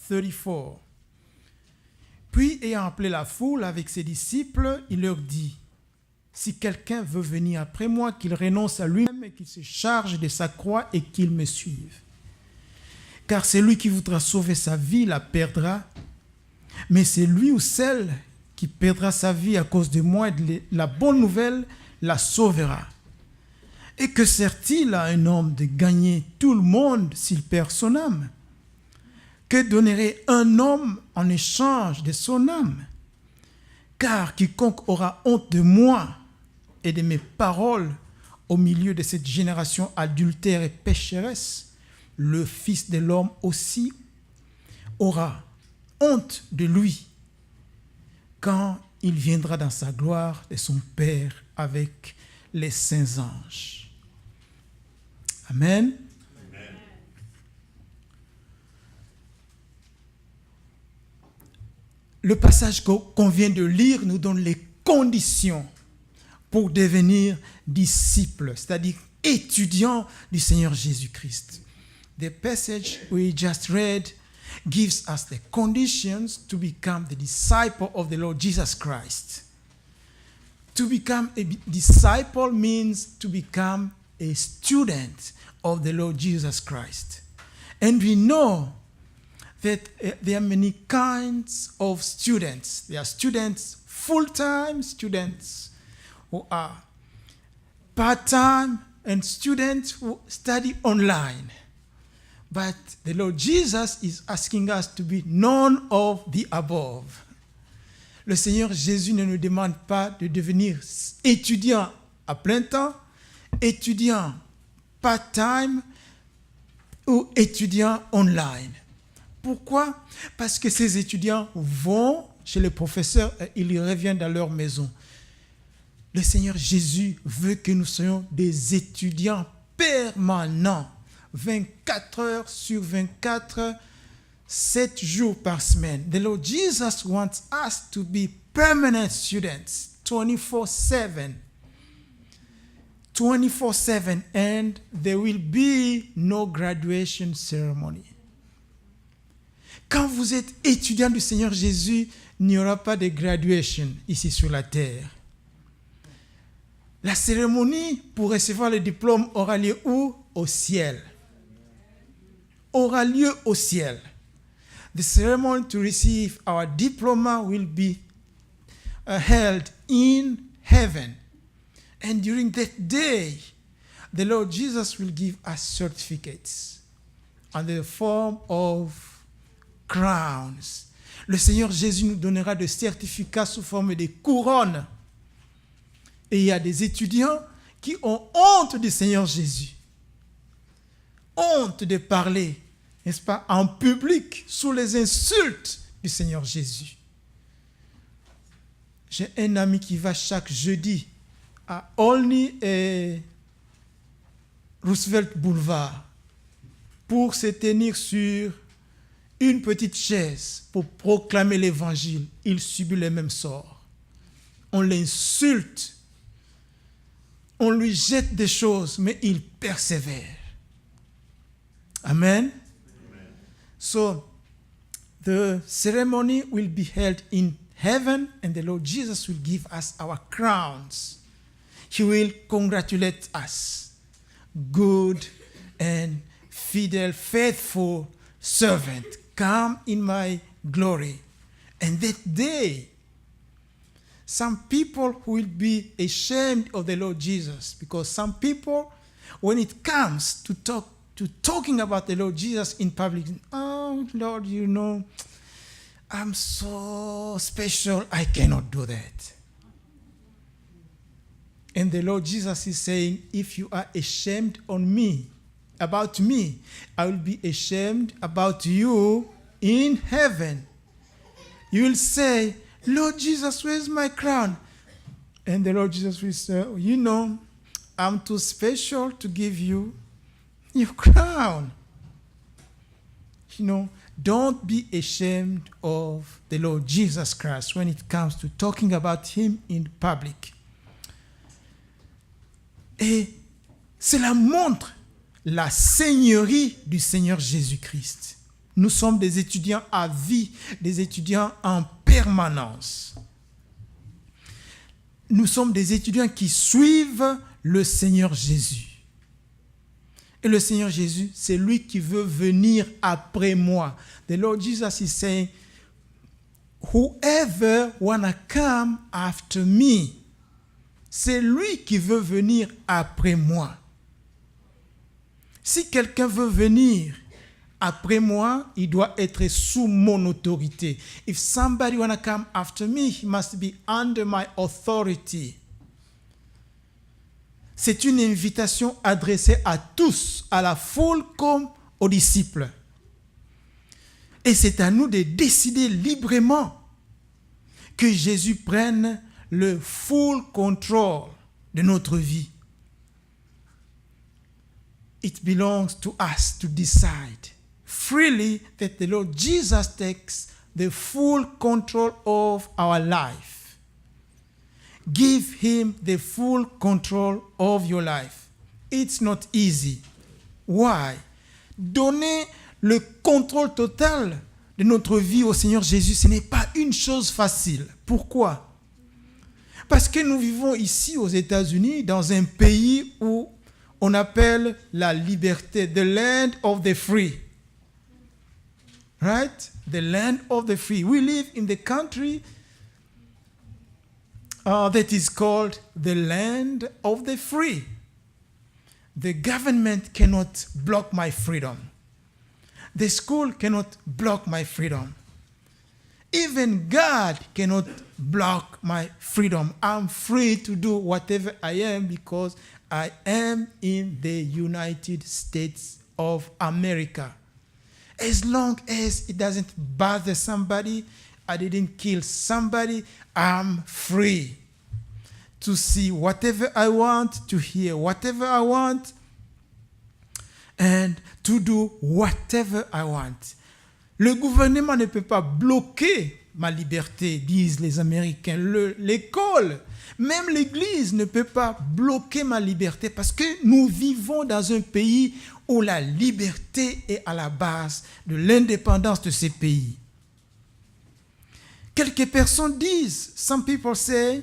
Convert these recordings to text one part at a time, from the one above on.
34. Puis, ayant appelé la foule avec ses disciples, il leur dit, « Si quelqu'un veut venir après moi, qu'il renonce à lui-même et qu'il se charge de sa croix et qu'il me suive. Car celui qui voudra sauver sa vie la perdra, mais c'est lui ou celle qui perdra sa vie à cause de moi et de la bonne nouvelle la sauvera. Et que sert-il à un homme de gagner tout le monde s'il perd son âme? Que donnerait un homme en échange de son âme? Car quiconque aura honte de moi et de mes paroles au milieu de cette génération adultère et pécheresse, le Fils de l'homme aussi aura honte de lui quand il viendra dans sa gloire de son Père avec les saints anges. » Amen. Amen. Le passage qu'on vient de lire nous donne les conditions pour devenir disciple, c'est-à-dire étudiant du Seigneur Jésus-Christ. The passage we just read gives us the conditions to become the disciple of the Lord Jesus Christ. To become a disciple means to become a student of the Lord Jesus Christ. And we know that there are many kinds of students. There are students, full-time students who are part-time, and students who study online. But the Lord Jesus is asking us to be none of the above. Le Seigneur Jésus ne nous demande pas de devenir étudiant à plein temps, étudiant part-time ou étudiant online. Pourquoi? Parce que ces étudiants vont chez les professeurs et ils reviennent dans leur maison. Le Seigneur Jésus veut que nous soyons des étudiants permanents, 24 heures sur 24, 7 jours par semaine. The Lord Jesus wants us to be permanent students, 24/7. 24/7, and there will be no graduation ceremony. Quand vous êtes étudiant du Seigneur Jésus, il n'y aura pas de graduation ici sur la terre. La cérémonie pour recevoir le diplôme aura lieu où? Au ciel. Aura lieu au ciel. The ceremony to receive our diploma will be held in heaven. And during that day, the Lord Jesus will give us certificates in the form of crowns. Le Seigneur Jésus nous donnera des certificats sous forme de couronnes. Et il y a des étudiants qui ont honte du Seigneur Jésus. Honte de parler, n'est-ce pas, en public, sous les insultes du Seigneur Jésus. J'ai un ami qui va chaque jeudi à Olney et Roosevelt Boulevard pour se tenir sur une petite chaise pour proclamer l'évangile. Il subit le même sort. On l'insulte. On lui jette des choses, mais il persévère. Amen. Amen. So, the ceremony will be held in heaven, and the Lord Jesus will give us our crowns. He will congratulate us. Good and fidel, faithful servant, come in my glory. And that day, some people will be ashamed of the Lord Jesus, because some people, when it comes to talking about the Lord Jesus in public, oh Lord, you know, I'm so special, I cannot do that. And the Lord Jesus is saying, if you are ashamed about me, I will be ashamed about you in heaven. You will say, Lord Jesus, where's my crown? And the Lord Jesus will say, you know, I'm too special to give you your crown. You know, don't be ashamed of the Lord Jesus Christ when it comes to talking about him in public. Et cela montre la seigneurie du Seigneur Jésus-Christ. Nous sommes des étudiants à vie, des étudiants en permanence. Nous sommes des étudiants qui suivent le Seigneur Jésus. Et le Seigneur Jésus, c'est lui qui veut venir après moi. The Lord Jesus is saying, whoever wanna come after me, c'est lui qui veut venir après moi. Si quelqu'un veut venir après moi, il doit être sous mon autorité. If somebody wanna come after me, he must be under my authority. C'est une invitation adressée à tous, à la foule comme aux disciples. Et c'est à nous de décider librement que Jésus prenne le full control de notre vie. It belongs to us to decide freely that the Lord Jesus takes the full control of our life. Give him the full control of your life. It's not easy. Why? Donner le contrôle total de notre vie au Seigneur Jésus, ce n'est pas une chose facile. Pourquoi? Parce que nous vivons ici aux États-Unis, dans un pays où on appelle la liberté, the land of the free. Right? The land of the free. We live in the country that is called the land of the free. The government cannot block my freedom. The school cannot block my freedom. Even God cannot block my freedom. I'm free to do whatever I am because I am in the United States of America. As long as it doesn't bother somebody, I didn't kill somebody, I'm free to see whatever I want, to hear whatever I want, and to do whatever I want. Le gouvernement ne peut pas bloquer ma liberté, disent les Américains. L'école, même l'Église ne peut pas bloquer ma liberté parce que nous vivons dans un pays où la liberté est à la base de l'indépendance de ces pays. Quelques personnes disent, some people say,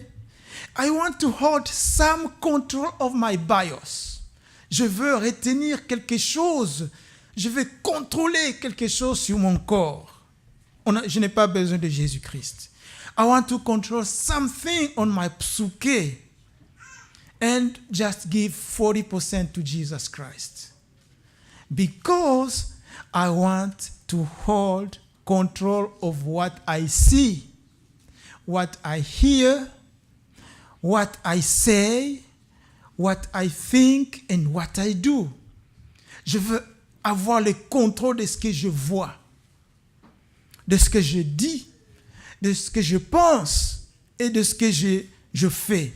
I want to hold some control of my bios. Je veux retenir quelque chose, je veux contrôler quelque chose sur mon corps. Je n'ai pas besoin de Jésus-Christ. I want to control something on my psyche and just give 40% to Jesus Christ. Because I want to hold control of what I see, what I hear, what I say, what I think and what I do. Je veux avoir le contrôle de ce que je vois, de ce que je dis, de ce que je pense et de ce que je fais.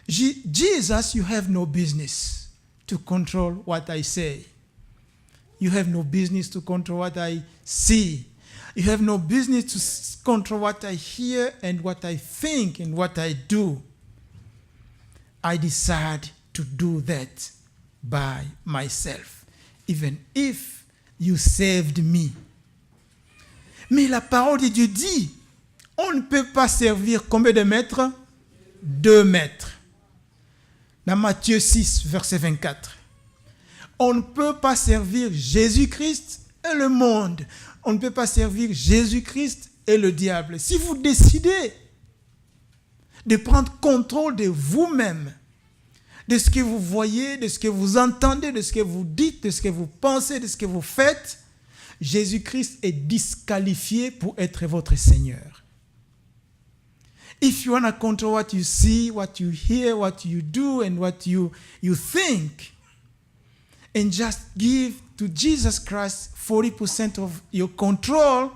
Jesus, you have no business to control what I say. You have no business to control what I see. You have no business to control what I hear and what I think and what I do. I decide to do that by myself, even if you saved me. Mais la parole de Dieu dit, on ne peut pas servir combien de maîtres? 2 maîtres. Dans Matthieu 6, verset 24. On ne peut pas servir Jésus-Christ et le monde. On ne peut pas servir Jésus-Christ et le diable. Si vous décidez de prendre contrôle de vous-même, de ce que vous voyez, de ce que vous entendez, de ce que vous dites, de ce que vous pensez, de ce que vous faites, Jésus-Christ est disqualifié pour être votre Seigneur. If you want to control what you see, what you hear, what you do, and what you think, and just give to Jesus Christ 40% of your control,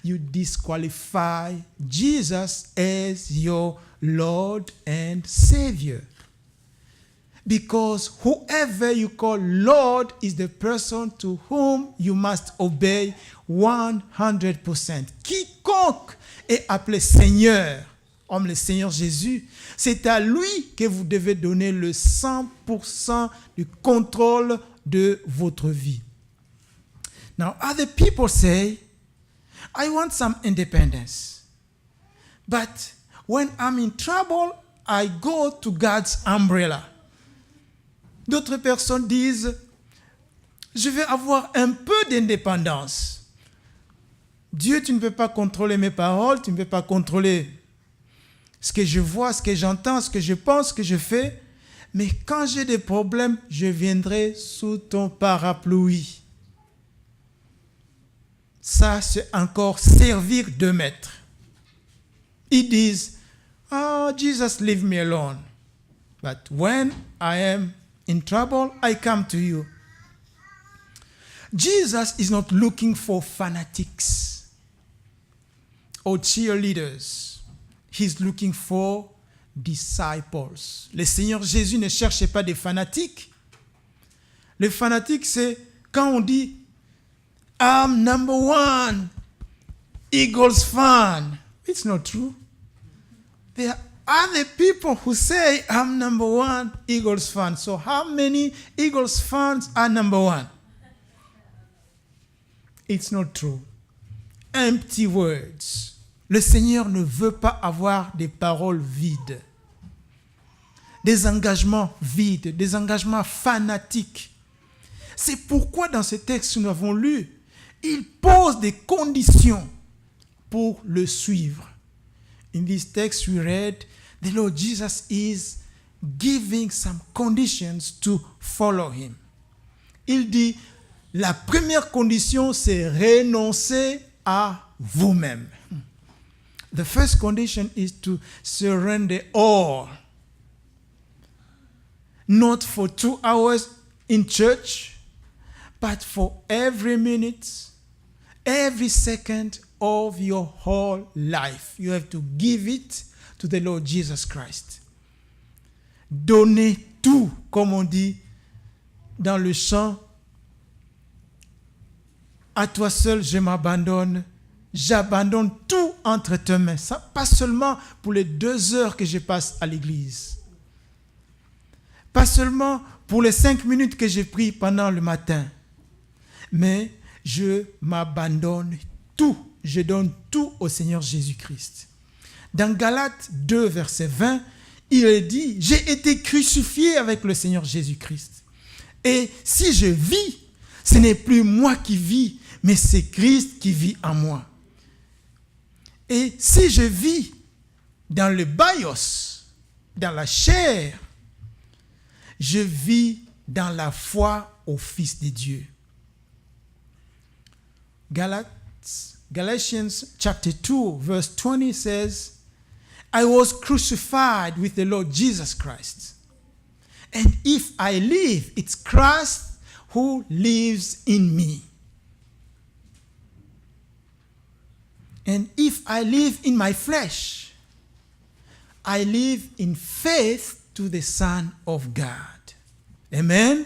you disqualify Jesus as your Lord and Savior. Because whoever you call Lord is the person to whom you must obey 100%. Quiconque est appelé Seigneur, comme le Seigneur Jésus, c'est à lui que vous devez donner le 100% du contrôle de votre vie. Now, other people say, I want some independence. But when I'm in trouble, I go to God's umbrella. D'autres personnes disent, je vais avoir un peu d'indépendance. Dieu, tu ne peux pas contrôler mes paroles, tu ne peux pas contrôler ce que je vois, ce que j'entends, ce que je pense, ce que je fais. Mais quand j'ai des problèmes, je viendrai sous ton parapluie. Ça, c'est encore servir de maître. Ils disent, oh, Jesus, leave me alone. But when I am in trouble, I come to you. Jesus is not looking for fanatics or cheerleaders. He's looking for disciples. Le Seigneur Jésus ne cherchait pas des fanatiques. Les fanatiques, c'est quand on dit I'm number one Eagles fan. It's not true. There are other people who say I'm number one Eagles fan. So how many Eagles fans are number one? It's not true. Empty words. Le Seigneur ne veut pas avoir des paroles vides, des engagements vides, des engagements fanatiques. C'est pourquoi dans ce texte que nous avons lu, il pose des conditions pour le suivre. In this text we read, the Lord Jesus is giving some conditions to follow him. Il dit, la première condition, c'est renoncer à vous-même. The first condition is to surrender all. Not for 2 hours in church, but for every minute, every second of your whole life. You have to give it to the Lord Jesus Christ. Donnez tout, comme on dit dans le chant. À toi seul, je m'abandonne. J'abandonne tout entre tes mains. Ça, pas seulement pour les 2 heures que je passe à l'église. Pas seulement pour les 5 minutes que je prie pendant le matin. Mais je m'abandonne tout. Je donne tout au Seigneur Jésus-Christ. Dans Galates 2, verset 20, il est dit, j'ai été crucifié avec le Seigneur Jésus-Christ. Et si je vis, ce n'est plus moi qui vis, mais c'est Christ qui vit en moi. Et si je vis dans le bios, dans la chair, je vis dans la foi au Fils de Dieu. Galatians chapter 2 verse 20 says, I was crucified with the Lord Jesus Christ. And if I live, it's Christ who lives in me. And if I live in my flesh, I live in faith to the Son of God. Amen. Amen.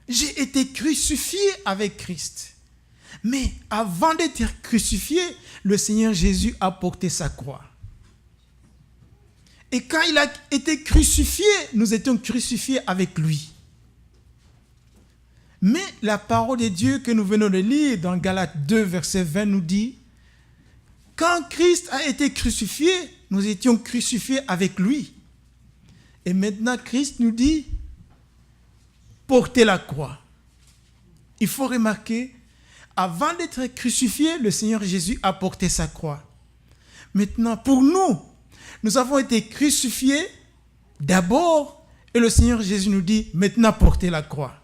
J'ai été crucifié avec Christ. Mais avant d'être crucifié, le Seigneur Jésus a porté sa croix. Et quand il a été crucifié, nous étions crucifiés avec lui. Mais la parole de Dieu que nous venons de lire dans Galates 2, verset 20 nous dit, quand Christ a été crucifié, nous étions crucifiés avec lui. Et maintenant, Christ nous dit, portez la croix. Il faut remarquer, avant d'être crucifié, le Seigneur Jésus a porté sa croix. Maintenant, pour nous, nous avons été crucifiés d'abord, et le Seigneur Jésus nous dit, maintenant portez la croix.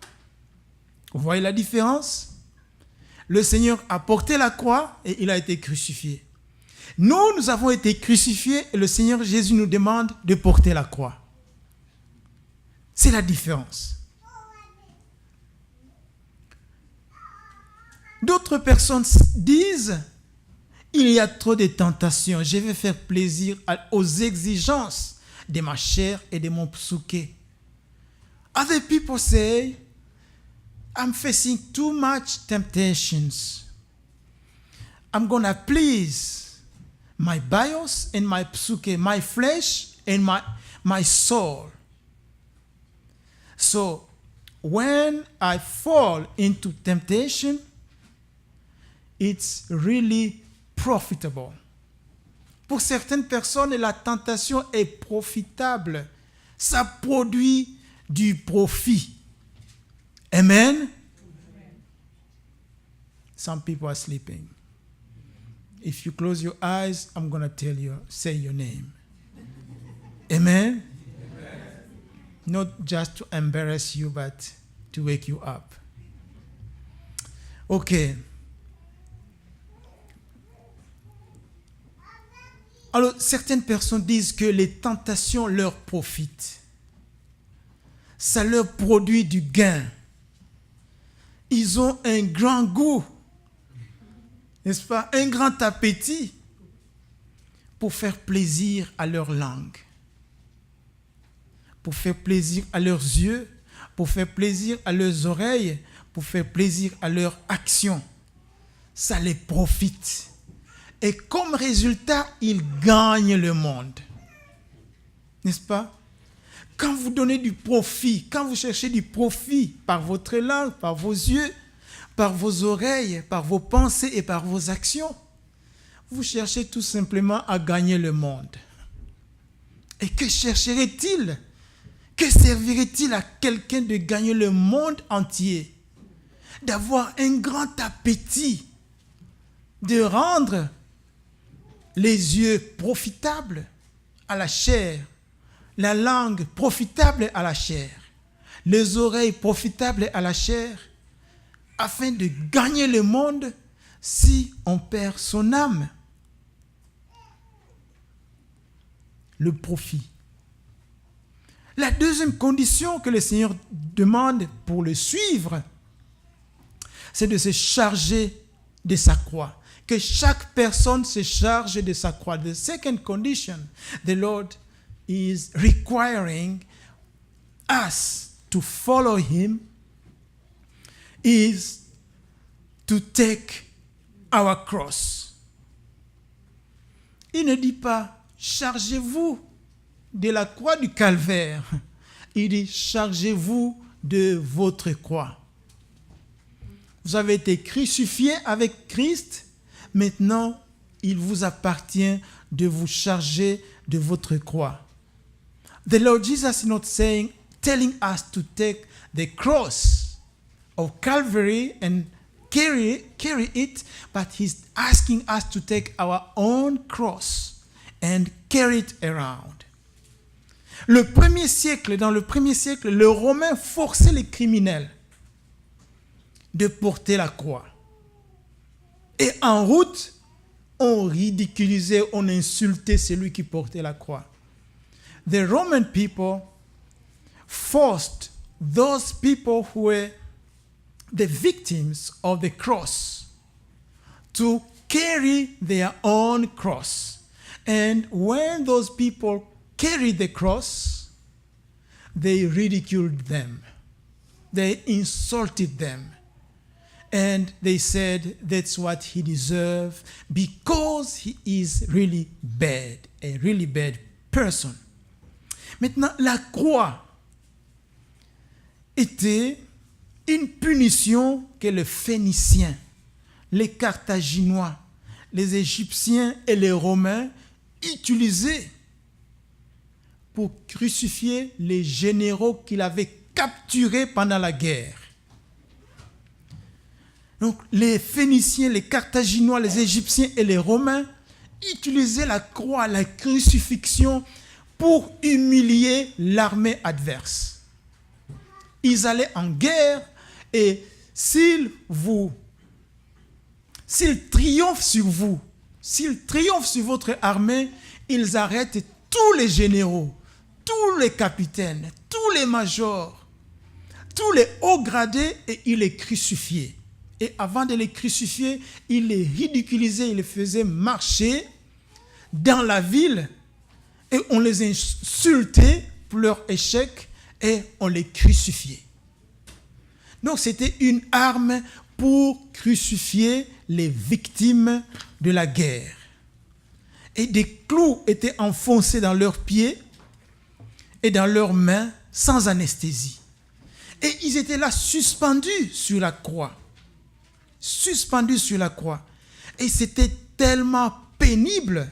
Vous voyez la différence? Le Seigneur a porté la croix et il a été crucifié. Nous avons été crucifiés et le Seigneur Jésus nous demande de porter la croix. C'est la différence. D'autres personnes disent, il y a trop de tentations, je vais faire plaisir aux exigences de ma chair et de mon psyché. Other people say, I'm facing too much temptations. I'm going to please my bios and my psyche, my flesh and my soul. So, when I fall into temptation, it's really profitable. Pour certaines personnes, la tentation est profitable. Ça produit du profit. Amen? Some people are sleeping. If you close your eyes, I'm going to tell you, say your name. Amen? Not just to embarrass you, but to wake you up. OK. Alors, certaines personnes disent que les tentations leur profitent. Ça leur produit du gain. Ils ont un grand goût, n'est-ce pas? Un grand appétit pour faire plaisir à leur langue, pour faire plaisir à leurs yeux, pour faire plaisir à leurs oreilles, pour faire plaisir à leurs actions. Ça les profite. Et comme résultat, ils gagnent le monde. N'est-ce pas? Quand vous donnez du profit, quand vous cherchez du profit par votre langue, par vos yeux, par vos oreilles, par vos pensées et par vos actions, vous cherchez tout simplement à gagner le monde. Et que chercherait-il? Que servirait-il à quelqu'un de gagner le monde entier? D'avoir un grand appétit, de rendre les yeux profitables à la chair, la langue profitable à la chair, les oreilles profitables à la chair, afin de gagner le monde si on perd son âme. Le profit. La deuxième condition que le Seigneur demande pour le suivre, c'est de se charger de sa croix. Que chaque personne se charge de sa croix. The second condition, the Lord is requiring us to follow him, is to take our cross. Il ne dit pas, chargez-vous de la croix du calvaire. Il dit, chargez-vous de votre croix. Vous avez été crucifié avec Christ. Maintenant, il vous appartient de vous charger de votre croix. The Lord Jesus is not telling us to take the cross of Calvary and carry it, but he's asking us to take our own cross and carry it around. Dans le premier siècle, le Romain forçait les criminels de porter la croix. Et en route, on ridiculisait, on insultait celui qui portait la croix. The Roman people forced those people who were the victims of the cross to carry their own cross. And when those people carried the cross, they ridiculed them. They insulted them. And they said that's what he deserved because he is really bad, a really bad person. Maintenant, la croix était une punition que les Phéniciens, les Carthaginois, les Égyptiens et les Romains utilisaient pour crucifier les généraux qu'ils avaient capturés pendant la guerre. Donc, les Phéniciens, les Carthaginois, les Égyptiens et les Romains utilisaient la croix, la crucifixion pour humilier l'armée adverse. Ils allaient en guerre et s'ils triomphent sur vous, s'ils triomphent sur votre armée, ils arrêtent tous les généraux, tous les capitaines, tous les majors, tous les hauts gradés et ils les crucifiaient. Et avant de les crucifier, ils les ridiculisaient, ils les faisaient marcher dans la ville et on les insultait pour leur échec et on les crucifiait. Donc c'était une arme pour crucifier les victimes de la guerre. Et des clous étaient enfoncés dans leurs pieds et dans leurs mains sans anesthésie. Et ils étaient là suspendus sur la croix. Suspendus sur la croix. Et c'était tellement pénible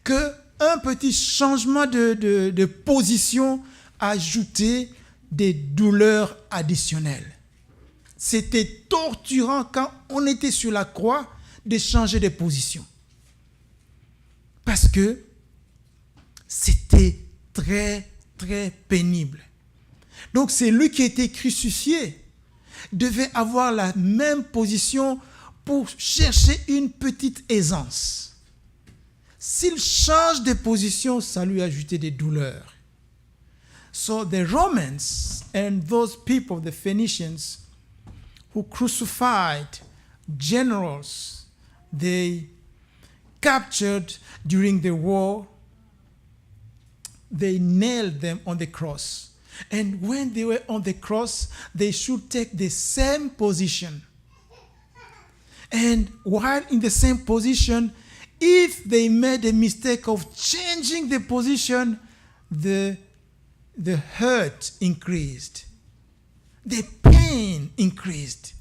qu'un petit changement de position ajoutait des douleurs additionnelles. C'était torturant quand on était sur la croix de changer de position. Parce que c'était très, très pénible. Donc c'est lui qui a été crucifié devait avoir la même position pour chercher une petite aisance. S'il change de position, ça lui ajoutait des douleurs. So the Romans and those people, the Phoenicians, who crucified generals they captured during the war, they nailed them on the cross. And when they were on the cross, they should take the same position. And while in the same position, if they made a mistake of changing the position, the hurt increased. The pain increased.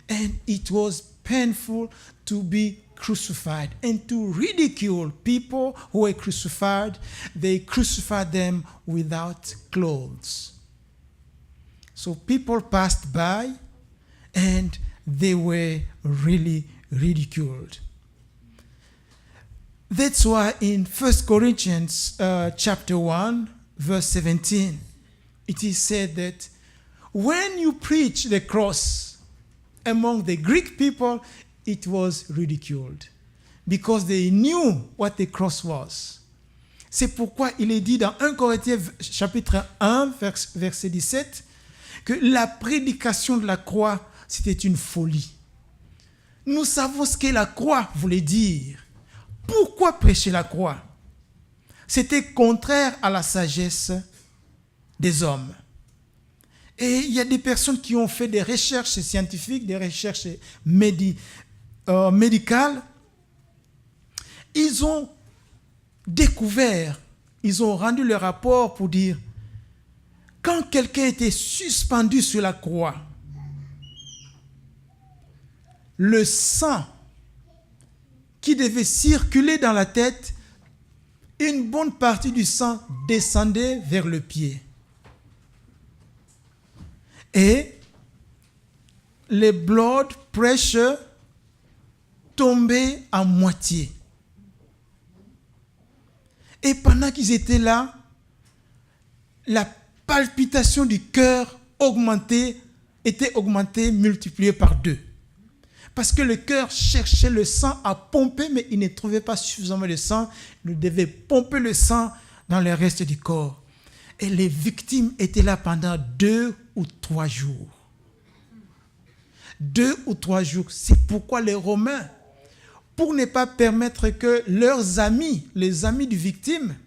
And it was painful to be crucified and to ridicule people who were crucified. They crucified them without clothes. So people passed by and they were really ridiculed. That's why in 1 Corinthians chapter 1, verse 17, it is said that when you preach the cross among the Greek people, it was ridiculed because they knew what the cross was. C'est pourquoi il est dit dans 1 Corinthiens chapitre 1, verset 17, que la prédication de la croix, c'était une folie. Nous savons ce que la croix voulait dire. Pourquoi prêcher la croix? C'était contraire à la sagesse des hommes. Et il y a des personnes qui ont fait des recherches scientifiques, des recherches médicales. Ils ont découvert, ils ont rendu le rapport pour dire, quand quelqu'un était suspendu sur la croix, le sang qui devait circuler dans la tête, une bonne partie du sang descendait vers le pied. Et le blood pressure tombait à moitié. Et pendant qu'ils étaient là, la palpitation du cœur était augmentée, multipliée par 2. Parce que le cœur cherchait le sang à pomper, mais il ne trouvait pas suffisamment de sang. Il devait pomper le sang dans le reste du corps. Et les victimes étaient là pendant 2 ou 3 jours. 2 ou 3 jours. C'est pourquoi les Romains, pour ne pas permettre que leurs amis, les amis des victimes,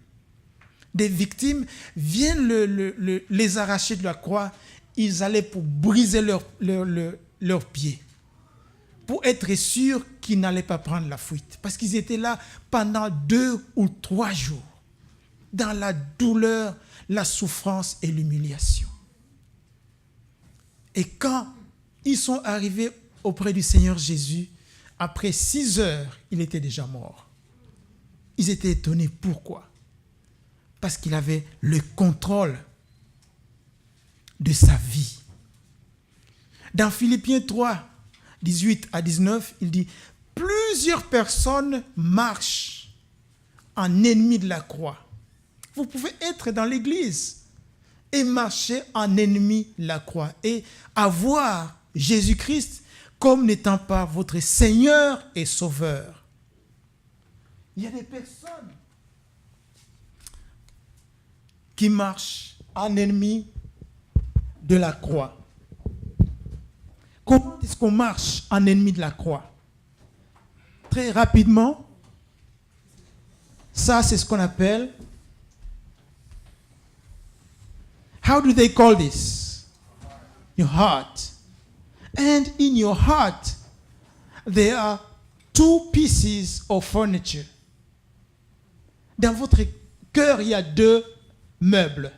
viennent les arracher de la croix, ils allaient pour briser leurs pieds, pour être sûrs qu'ils n'allaient pas prendre la fuite. Parce qu'ils étaient là pendant 2 ou 3 jours, dans la douleur, la souffrance et l'humiliation. Et quand ils sont arrivés auprès du Seigneur Jésus, après 6 heures, il était déjà mort. Ils étaient étonnés. Pourquoi? Parce qu'il avait le contrôle de sa vie. Dans Philippiens 3, 18 à 19, il dit « Plusieurs personnes marchent en ennemis de la croix. » Vous pouvez être dans l'église et marcher en ennemi de la croix et avoir Jésus-Christ comme n'étant pas votre Seigneur et Sauveur. Il y a des personnes qui marchent en ennemi de la croix. Comment est-ce qu'on marche en ennemi de la croix? Très rapidement, ça c'est ce qu'on appelle, how do they call this? Your heart. And in your heart, there are 2 pieces of furniture. Dans votre cœur, il y a 2 meubles.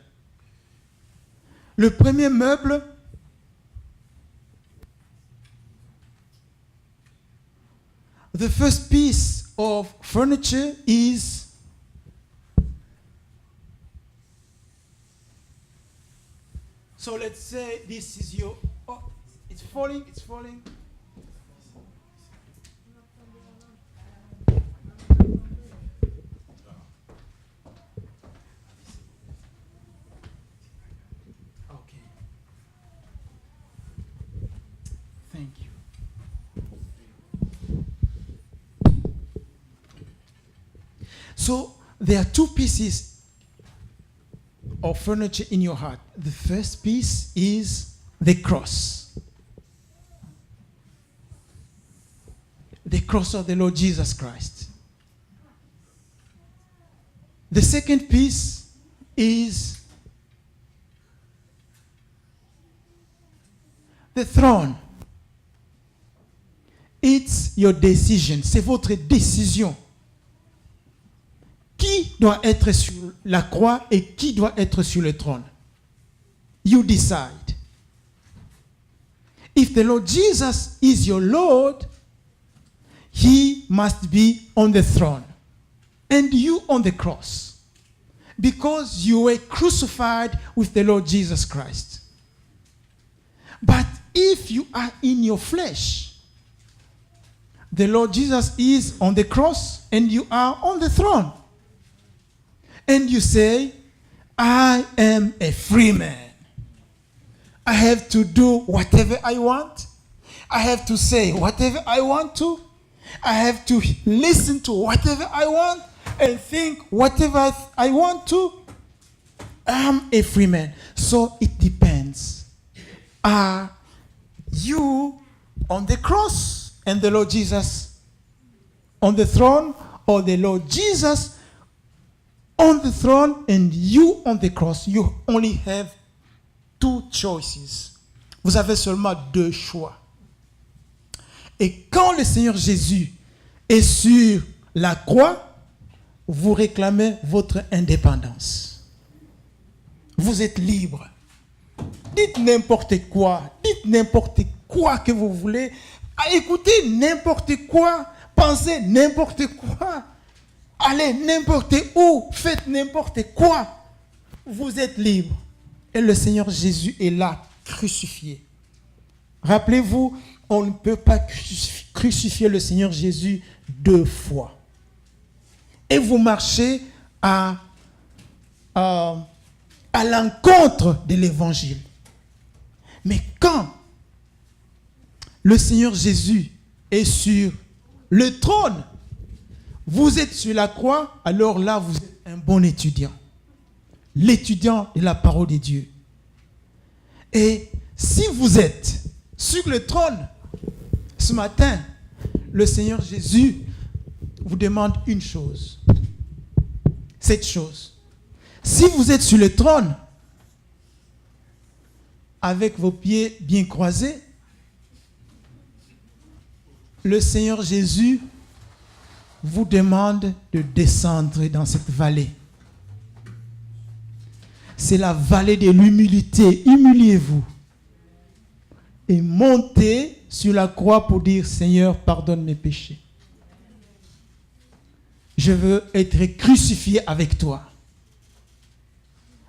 Le premier meuble, the first piece of furniture is so let's say this is your it's falling. Okay. Thank you. So there are two pieces of furniture in your heart. The first piece is the cross. The cross of the Lord Jesus Christ. The second piece is the throne. It's your decision. C'est votre décision. Qui doit être sur la croix et qui doit être sur le trône? You decide. If the Lord Jesus is your Lord, He must be on the throne and you on the cross, because you were crucified with the Lord Jesus Christ. But if you are in your flesh, the Lord Jesus is on the cross and you are on the throne. And you say, I am a free man. I have to do whatever I want. I have to say whatever I want to. I have to listen to whatever I want and think whatever I want to. I'm a free man. So it depends. Are you on the cross and the Lord Jesus on the throne, or the Lord Jesus on the throne and you on the cross? You only have two choices. Vous avez seulement deux choix. Et quand le Seigneur Jésus est sur la croix, vous réclamez votre indépendance. Vous êtes libre. Dites n'importe quoi. Dites n'importe quoi que vous voulez. Écoutez n'importe quoi. Pensez n'importe quoi. Allez n'importe où. Faites n'importe quoi. Vous êtes libre. Et le Seigneur Jésus est là, crucifié. Rappelez-vous, on ne peut pas crucifier le Seigneur Jésus deux fois. Et vous marchez à l'encontre de l'évangile. Mais quand le Seigneur Jésus est sur le trône, vous êtes sur la croix, alors là, vous êtes un bon étudiant. L'étudiant de la parole de Dieu. Et si vous êtes sur le trône, ce matin, le Seigneur Jésus vous demande une chose. Cette chose. Si vous êtes sur le trône, avec vos pieds bien croisés, le Seigneur Jésus vous demande de descendre dans cette vallée. C'est la vallée de l'humilité. Humiliez-vous. Et montez sur la croix pour dire, Seigneur, pardonne mes péchés. Je veux être crucifié avec toi.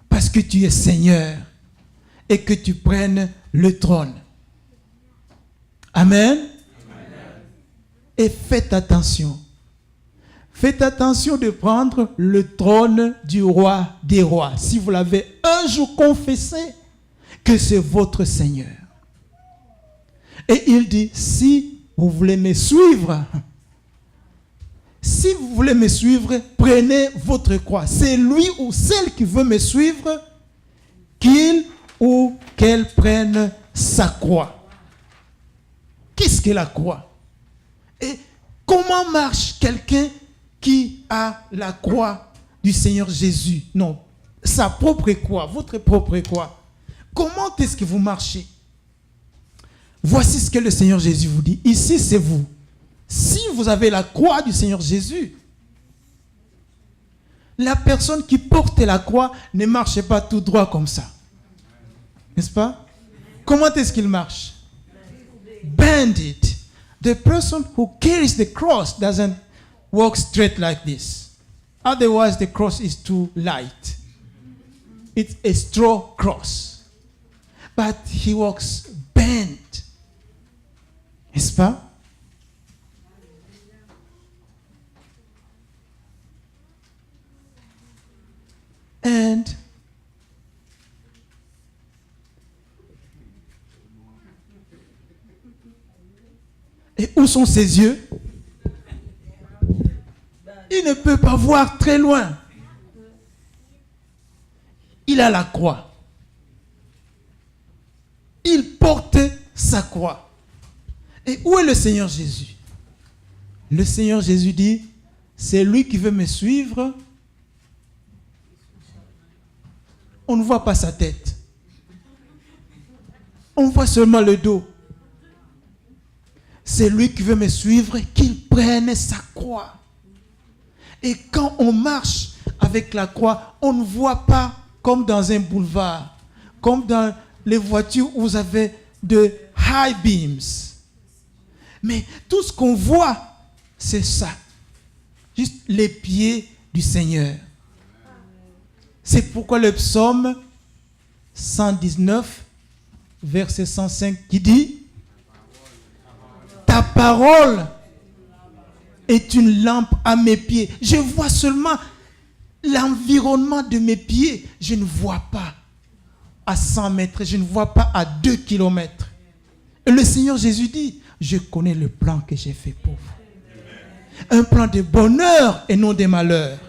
Parce que tu es Seigneur et que tu prennes le trône. Amen. Amen. Et faites attention. Faites attention de prendre le trône du roi des rois. Si vous l'avez un jour confessé, que c'est votre Seigneur. Et il dit, si vous voulez me suivre, prenez votre croix. C'est lui ou celle qui veut me suivre, qu'il ou qu'elle prenne sa croix. Qu'est-ce que la croix? Et comment marche quelqu'un qui a la croix du Seigneur Jésus? Non, sa propre croix, votre propre croix. Comment est-ce que vous marchez? Voici ce que le Seigneur Jésus vous dit. Ici, c'est vous. Si vous avez la croix du Seigneur Jésus, la personne qui porte la croix ne marche pas tout droit comme ça. N'est-ce pas? Comment est-ce qu'il marche? Bend it. The person who carries the cross doesn't walk straight like this. Otherwise, the cross is too light. It's a straw cross. But he walks bent. N'est-ce pas? And et où sont ses yeux? Il ne peut pas voir très loin. Il a la croix. Il porte sa croix. Et où est le Seigneur Jésus? Le Seigneur Jésus dit, c'est lui qui veut me suivre. On ne voit pas sa tête. On voit seulement le dos. C'est lui qui veut me suivre, qu'il prenne sa croix. Et quand on marche avec la croix, on ne voit pas comme dans un boulevard, comme dans les voitures où vous avez de high beams. Mais tout ce qu'on voit, c'est ça. Juste les pieds du Seigneur. C'est pourquoi le psaume 119, verset 105, qui dit « Ta parole est une lampe à mes pieds. » Je vois seulement l'environnement de mes pieds. Je ne vois pas à 100 mètres. Je ne vois pas à 2 kilomètres. Et le Seigneur Jésus dit « Je connais le plan que j'ai fait pour vous. » Un plan de bonheur et non de malheur.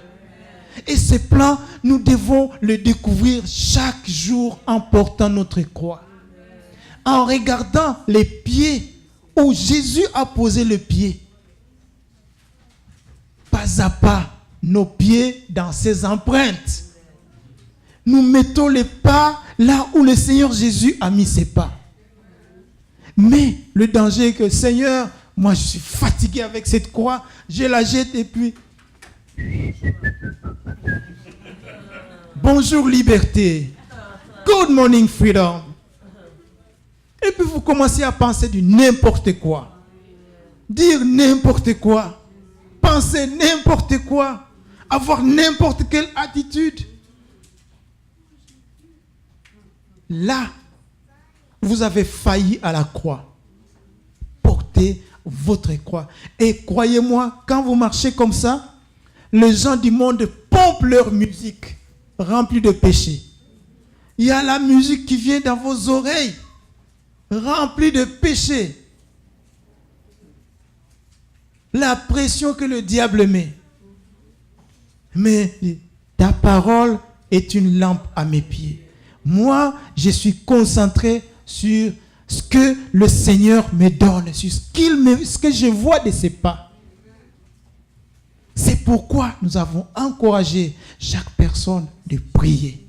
Et ce plan, nous devons le découvrir chaque jour en portant notre croix. En regardant les pieds où Jésus a posé le pied. Pas à pas, nos pieds dans ses empreintes. Nous mettons les pas là où le Seigneur Jésus a mis ses pas. Mais le danger est que, Seigneur, moi je suis fatigué avec cette croix, je la jette et puis... Bonjour liberté. Good morning freedom. Et puis vous commencez à penser du n'importe quoi. Dire n'importe quoi. Penser n'importe quoi. Avoir n'importe quelle attitude. Là, vous avez failli à la croix. Portez votre croix. Et croyez-moi, quand vous marchez comme ça, les gens du monde pompent leur musique remplie de péché. Il y a la musique qui vient dans vos oreilles remplie de péché. La pression que le diable met. Mais ta parole est une lampe à mes pieds. Moi, je suis concentré sur ce que le Seigneur me donne, sur ce que je vois de ses pas. C'est pourquoi nous avons encouragé chaque personne de prier.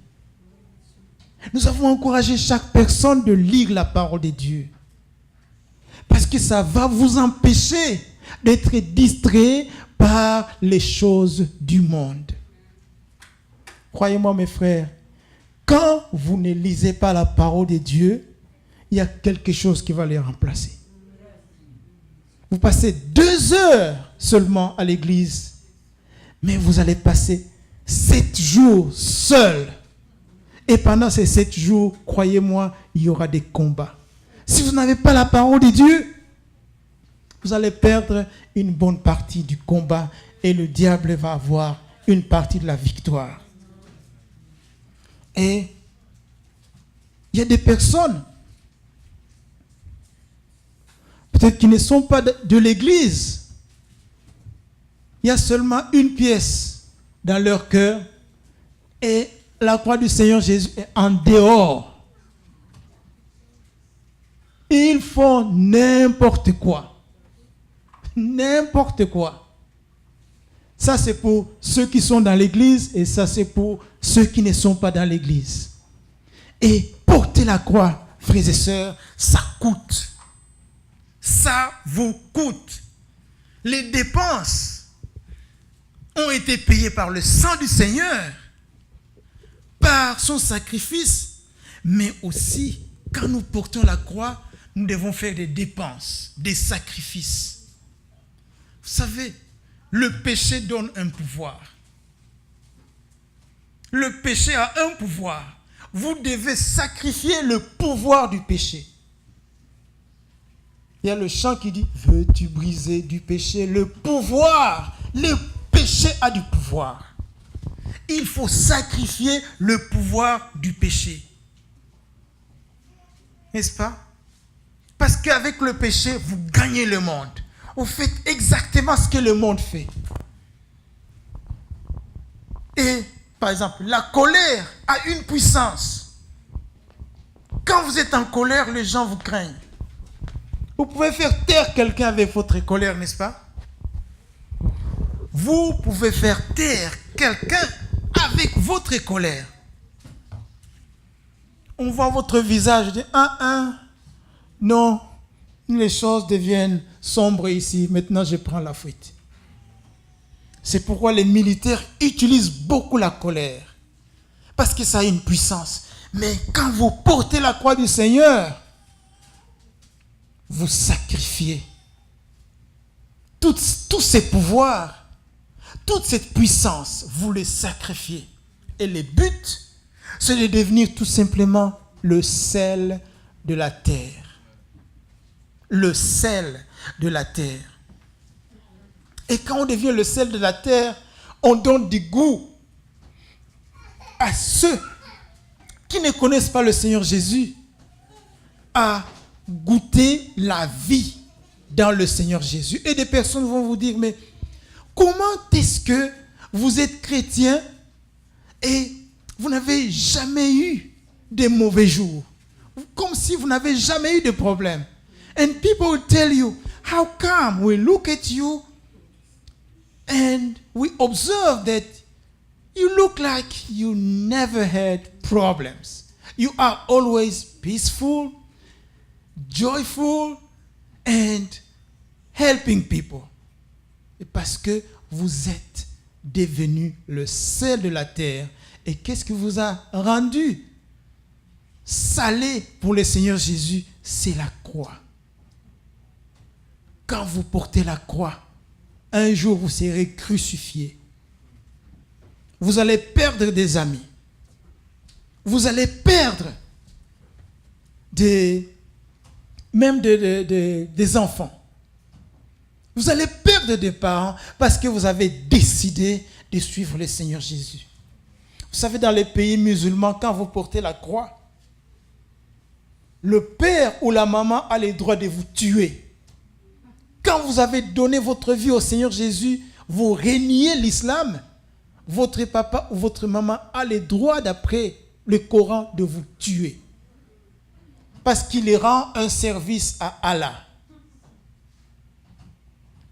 Nous avons encouragé chaque personne de lire la parole de Dieu. Parce que ça va vous empêcher d'être distrait par les choses du monde. Croyez-moi mes frères, quand vous ne lisez pas la parole de Dieu, il y a quelque chose qui va les remplacer. Vous passez 2 heures seulement à l'église, mais vous allez passer 7 jours seuls. Et pendant ces 7 jours, croyez-moi, il y aura des combats. Si vous n'avez pas la parole de Dieu, vous allez perdre une bonne partie du combat et le diable va avoir une partie de la victoire. Et il y a des personnes, peut-être qui ne sont pas de l'église. Il y a seulement une pièce dans leur cœur et la croix du Seigneur Jésus est en dehors. Ils font n'importe quoi. N'importe quoi. Ça, c'est pour ceux qui sont dans l'église et ça, c'est pour ceux qui ne sont pas dans l'église. Et porter la croix, frères et sœurs, ça coûte. Ça vous coûte. Les dépenses ont été payées par le sang du Seigneur, par son sacrifice, mais aussi, quand nous portons la croix, nous devons faire des dépenses, des sacrifices. Vous savez, le péché donne un pouvoir. Le péché a un pouvoir. Vous devez sacrifier le pouvoir du péché. Il y a le chant qui dit, veux-tu briser du péché le pouvoir? Le péché a du pouvoir. Il faut sacrifier le pouvoir du péché. N'est-ce pas? Parce qu'avec le péché, vous gagnez le monde. Vous faites exactement ce que le monde fait. Et, par exemple, la colère a une puissance. Quand vous êtes en colère, les gens vous craignent. Vous pouvez faire taire quelqu'un avec votre colère, n'est-ce pas? Vous pouvez faire taire quelqu'un avec votre colère. On voit votre visage et dit, non, les choses deviennent sombres ici, maintenant je prends la fuite. C'est pourquoi les militaires utilisent beaucoup la colère, parce que ça a une puissance. Mais quand vous portez la croix du Seigneur, vous sacrifiez tous ces pouvoirs, toute cette puissance, vous les sacrifiez. Et le but, c'est de devenir tout simplement le sel de la terre. Le sel de la terre. Et quand on devient le sel de la terre, on donne du goût à ceux qui ne connaissent pas le Seigneur Jésus à goûter la vie dans le Seigneur Jésus. Et des personnes vont vous dire, mais comment est-ce que vous êtes chrétien et vous n'avez jamais eu de mauvais jours? Comme si vous n'avez jamais eu de problème. And people will tell you, how come we look at you and we observe that you look like you never had problems. You are always peaceful, joyful, and helping people. Et parce que vous êtes devenu le sel de la terre. Et qu'est-ce qui vous a rendu salé pour le Seigneur Jésus? C'est la croix. Quand vous portez la croix, un jour vous serez crucifié. Vous allez perdre des amis. Vous allez perdre des enfants. Vous allez perdre des parents parce que vous avez décidé de suivre le Seigneur Jésus. Vous savez, dans les pays musulmans, quand vous portez la croix, le père ou la maman a le droit de vous tuer. Quand vous avez donné votre vie au Seigneur Jésus, vous reniez l'islam, votre papa ou votre maman a le droit, d'après le Coran, de vous tuer. Parce qu'il rend un service à Allah.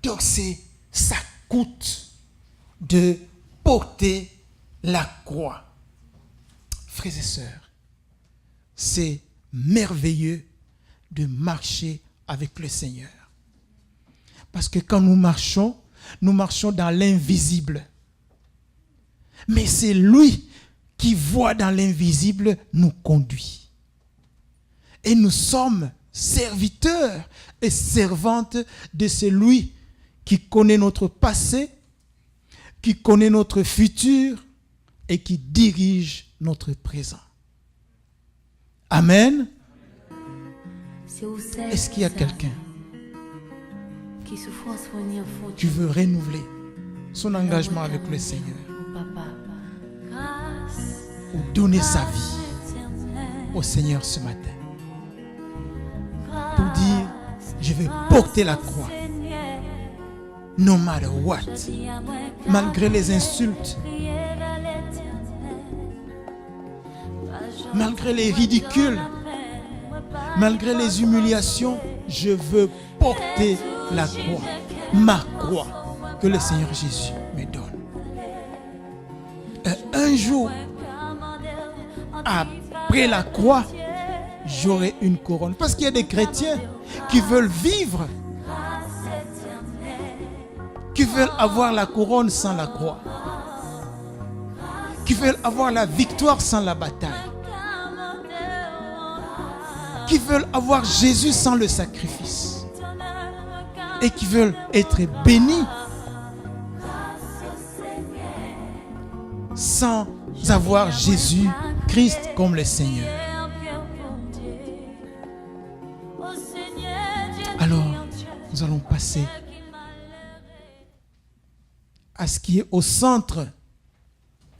Donc ça coûte de porter la croix. Frères et sœurs, c'est merveilleux de marcher avec le Seigneur. Parce que quand nous marchons dans l'invisible. Mais c'est lui qui voit dans l'invisible nous conduit. Et nous sommes serviteurs et servantes de celui qui connaît notre passé, qui connaît notre futur et qui dirige notre présent. Amen. Est-ce qu'il y a quelqu'un qui veut renouveler son engagement avec le Seigneur ou donner sa vie au Seigneur ce matin pour dire, je vais porter la croix no matter what, malgré les insultes, malgré les ridicules, malgré les humiliations, je veux porter la croix, ma croix, que le Seigneur Jésus me donne. Et un jour, après la croix, j'aurai une couronne. Parce qu'il y a des chrétiens qui veulent vivre, qui veulent avoir la couronne sans la croix, qui veulent avoir la victoire sans la bataille, qui veulent avoir Jésus sans le sacrifice et qui veulent être bénis sans avoir Jésus-Christ comme le Seigneur. Alors, nous allons passer à ce qui est au centre